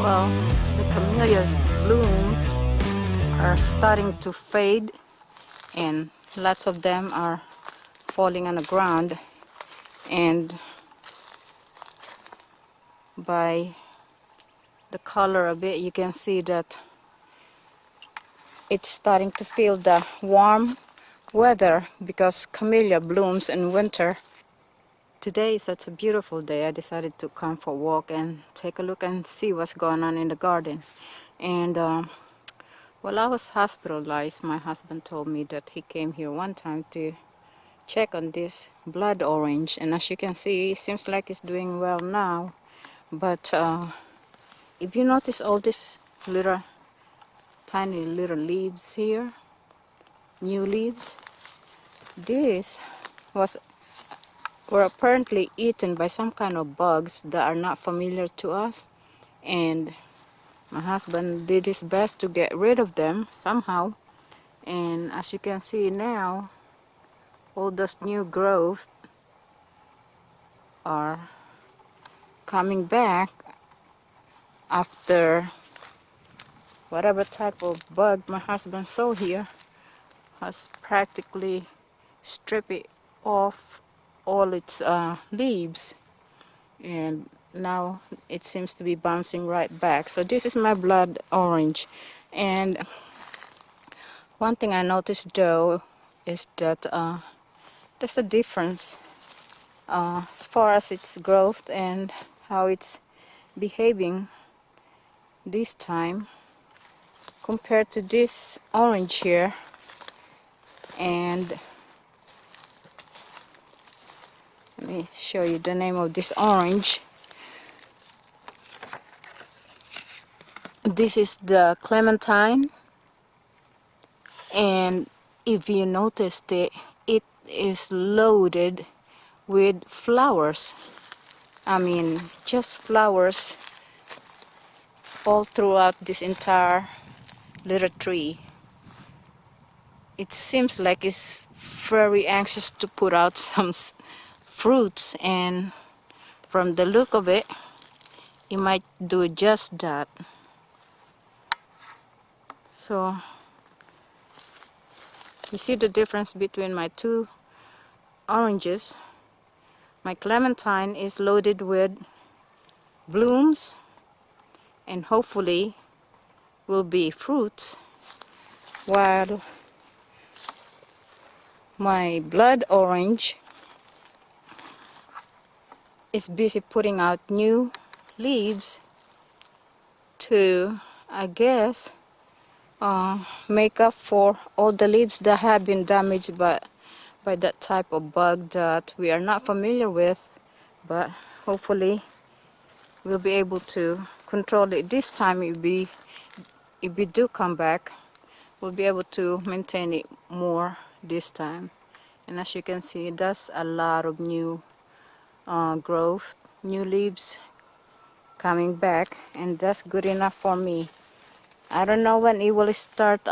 Well, the camellia's blooms are starting to fade and lots of them are falling on the ground, and by the color of it you can see that it's starting to feel the warm weather because camellia blooms in winter. Today is such a beautiful day. I decided to come for a walk and take a look and see what's going on in the garden. And while I was hospitalized, my husband told me that he came here one time to check on this blood orange, and as you can see, it seems like it's doing well now. But if you notice all these little tiny little leaves here, new leaves, these were apparently eaten by some kind of bugs that are not familiar to us, and my husband did his best to get rid of them somehow. And as you can see now, all those new growth are coming back after whatever type of bug my husband saw here has practically stripped it off all its leaves, and now it seems to be bouncing right back. So this is my blood orange. And one thing I noticed though is that there's a difference as far as its growth and how it's behaving this time compared to this orange here. And let me show you the name of this orange. This is the Clementine, and if you noticed it, it is loaded with flowers. I mean, just flowers all throughout this entire little tree. It seems like it's very anxious to put out some fruits, and from the look of it, it might do just that. So you see the difference between my two oranges. My Clementine is loaded with blooms and hopefully will be fruits, while my blood orange is busy putting out new leaves to, I guess, make up for all the leaves that have been damaged by that type of bug that we are not familiar with. But hopefully we'll be able to control it this time. If we do come back, we'll be able to maintain it more this time. And as you can see, that's a lot of new growth, new leaves coming back, and that's good enough for me. I don't know when it will start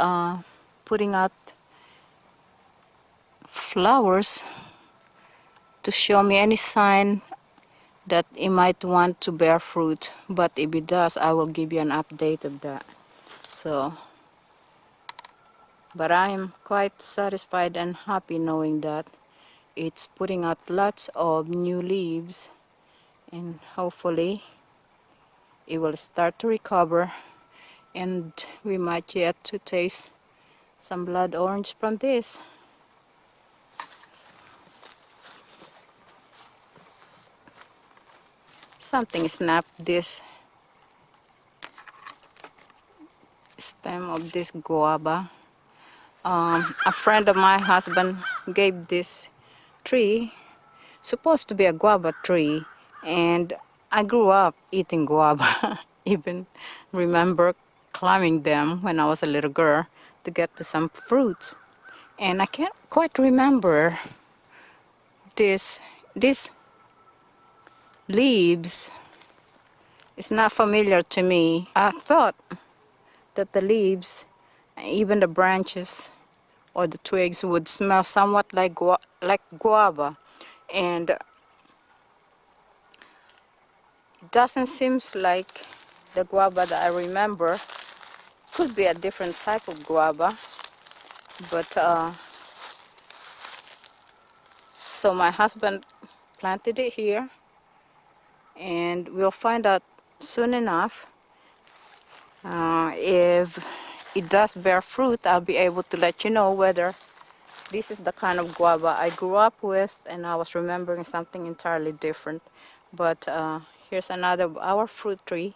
putting out flowers to show me any sign that it might want to bear fruit, but if it does, I will give you an update of that. So, but I am quite satisfied and happy knowing that it's putting out lots of new leaves, and hopefully it will start to recover, and we might yet to taste some blood orange from this. Something snapped this stem of this guava. A friend of my husband gave this tree, supposed to be a guava tree, and I grew up eating guava. Even remember climbing them when I was a little girl to get to some fruits. And I can't quite remember this leaves. It's not familiar to me. I thought that the leaves, even the branches or the twigs, would smell somewhat like guava, and it doesn't seem like the guava that I remember. Could be a different type of guava, but so my husband planted it here, and we'll find out soon enough. If it does bear fruit, I'll be able to let you know whether this is the kind of guava I grew up with, and I was remembering something entirely different. But here's another of our fruit tree